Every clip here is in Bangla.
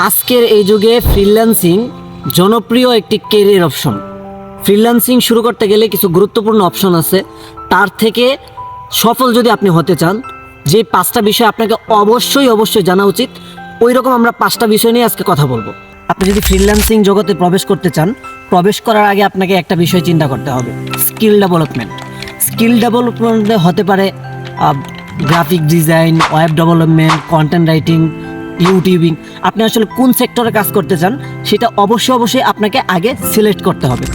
আজকের এই যুগে ফ্রিল্যান্সিং জনপ্রিয় একটি ক্যারিয়ার অপশন। ফ্রিল্যান্সিং শুরু করতে গেলে কিছু গুরুত্বপূর্ণ অপশন আছে। তার থেকে সফল যদি আপনি হতে চান, যে 5টা বিষয় আপনাকে অবশ্যই জানা উচিত, ওই রকম আমরা 5টা বিষয় নিয়ে আজকে কথা বলবো। আপনি যদি ফ্রিল্যান্সিং জগতে প্রবেশ করতে চান, প্রবেশ করার আগে আপনাকে একটা বিষয় চিন্তা করতে হবে, স্কিল ডেভেলপমেন্ট। স্কিল ডেভেলপমেন্টে হতে পারে graphic design, web development, content writing, YouTubing. আপনি আসলে কোন সেক্টরে কাজ করতে চান সেটা অবশ্যই আপনাকে আগে সিলেক্ট করতে হবে।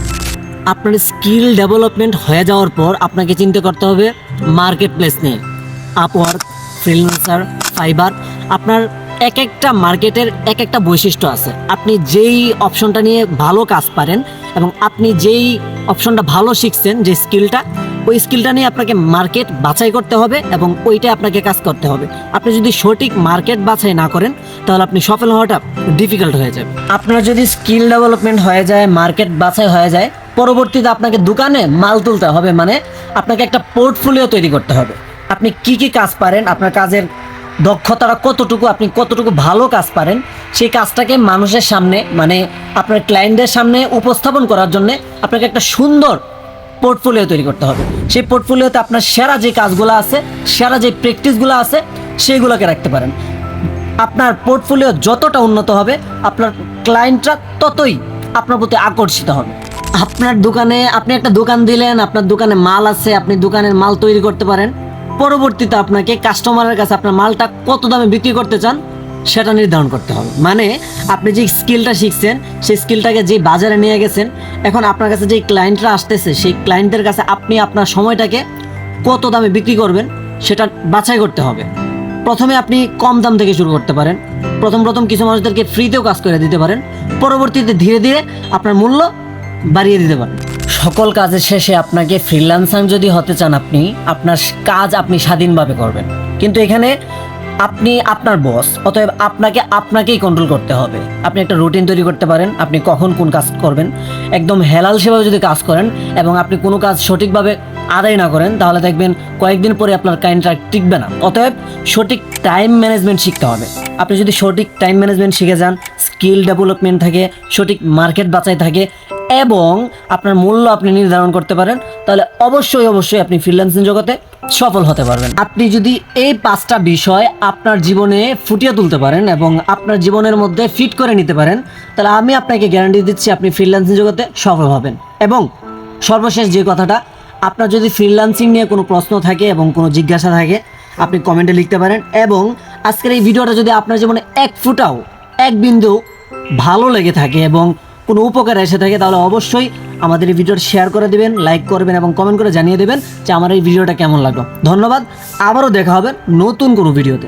আপনার স্কিল ডেভেলপমেন্ট হয়ে যাওয়ার পর আপনাকে চিন্তা করতে হবে মার্কেট প্লেস নিয়ে। Upwork, freelancer, fibre. আপনার এক একটা মার্কেটের এক একটা বৈশিষ্ট্য আছে। আপনি যেই অপশনটা নিয়ে ভালো কাজ পারেন এবং আপনি যেই অপশনটা ভালো শিখছেন, যে স্কিলটা, ওই স্কিলটা নিয়ে আপনাকে মার্কেট বাছাই করতে হবে এবং ওইটাই আপনাকে কাজ করতে হবে। আপনি যদি সঠিক মার্কেট বাছাই না করেন তাহলে আপনি সফল হওয়াটা ডিফিকাল্ট হয়ে যাবে। আপনার যদি স্কিল ডেভেলপমেন্ট হয়ে যায়, মার্কেট বাছাই হয়ে যায়, পরবর্তীতে আপনাকে দোকানে মাল তুলতে হবে। মানে আপনাকে একটা পোর্টফোলিও তৈরি করতে হবে। আপনি কি কি কাজ পারেন, আপনার কাজের দক্ষতাটা কতটুকু, আপনি কতটুকু ভালো কাজ পারেন, সেই কাজটাকে মানুষের সামনে, মানে আপনার ক্লায়েন্টদের সামনে উপস্থাপন করার জন্য আপনাকে একটা সুন্দর পোর্টফোলিও তৈরি করতে হবে। সেই পোর্টফোলিওতে আপনার সেরা যে কাজগুলো আছে, সেরা যে প্র্যাকটিসগুলো আছে, সেইগুলোকে রাখতে পারেন। আপনার পোর্টফোলিও যতটা উন্নত হবে, আপনার ক্লায়েন্টরা ততই আপনার প্রতি আকর্ষিত হবে। আপনার দোকানে, আপনি একটা দোকান দিলেন, আপনার দোকানে মাল আছে, আপনি দোকানের মাল তৈরি করতে পারেন। পরবর্তীতে আপনাকে কাস্টমারের কাছে আপনার মালটা কত দামে বিক্রি করতে চান সেটা নির্ধারণ করতে হবে। মানে আপনি যে স্কিলটা শিখছেন, সেই স্কিলটাকে যে বাজারে নিয়ে গেছেন, এখন আপনার কাছে যে ক্লায়েন্টরা আসতেছে, সেই ক্লায়েন্টের কাছে আপনি আপনার সময়টাকে কত দামে বিক্রি করবেন সেটা বাছাই করতে হবে। প্রথমে আপনি কম দাম থেকে শুরু করতে পারেন। প্রথম কিছু মানুষদেরকে ফ্রিতেও কাজ করে দিতে পারেন। পরবর্তীতে ধীরে ধীরে আপনার মূল্য বাড়িয়ে দিতে পারেন। সকল কাজের শেষে আপনাকে ফ্রিল্যান্সার যদি হতে চান, আপনি আপনার কাজ আপনি স্বাধীনভাবে করবেন, কিন্তু এখানে আপনি আপনার বস, অতএব আপনাকেই কন্ট্রোল করতে হবে। আপনি একটা রুটিন তৈরি করতে পারেন, আপনি কখন কোন কাজ করবেন। একদম হেলাল সেভাবে যদি কাজ করেন এবং আপনি কোনো কাজ সঠিকভাবে আদায় না করেন, তাহলে দেখবেন কয়েকদিন পরে আপনার ক্লায়েন্টরা টিকবে না। অতএব সঠিক টাইম ম্যানেজমেন্ট শিখতে হবে। আপনি যদি সঠিক টাইম ম্যানেজমেন্ট শিখে যান, স্কিল ডেভেলপমেন্ট থাকে, সঠিক মার্কেট বাছাই থাকে এবং আপনার মূল্য আপনি নির্ধারণ করতে পারেন, তাহলে অবশ্যই আপনি ফ্রিল্যান্সিং জগতে সফল হতে পারবেন। আপনি যদি এই 5টা বিষয় আপনার জীবনে ফুটিয়ে তুলতে পারেন এবং আপনার জীবনের মধ্যে ফিট করে নিতে পারেন, তাহলে আমি আপনাকে গ্যারান্টি দিচ্ছি আপনি ফ্রিল্যান্সিং জগতে সফল হবেন। এবং সর্বশেষ যে কথাটা, আপনার যদি ফ্রিল্যান্সিং নিয়ে কোনো প্রশ্ন থাকে এবং কোনো জিজ্ঞাসা থাকে, আপনি কমেন্টে লিখতে পারেন। এবং আজকের এই ভিডিওটা যদি আপনার জীবনে এক ফুটাও, এক বিন্দু ভালো লেগে থাকে এবং কোনো উপকার এসে থাকে, তাহলে অবশ্যই আমাদের এই ভিডিওটা শেয়ার করে দেবেন, লাইক করবেন এবং কমেন্ট করে জানিয়ে দেবেন যে আমার এই ভিডিওটা কেমন লাগলো। ধন্যবাদ। আবারও দেখা হবে নতুন কোনো ভিডিওতে।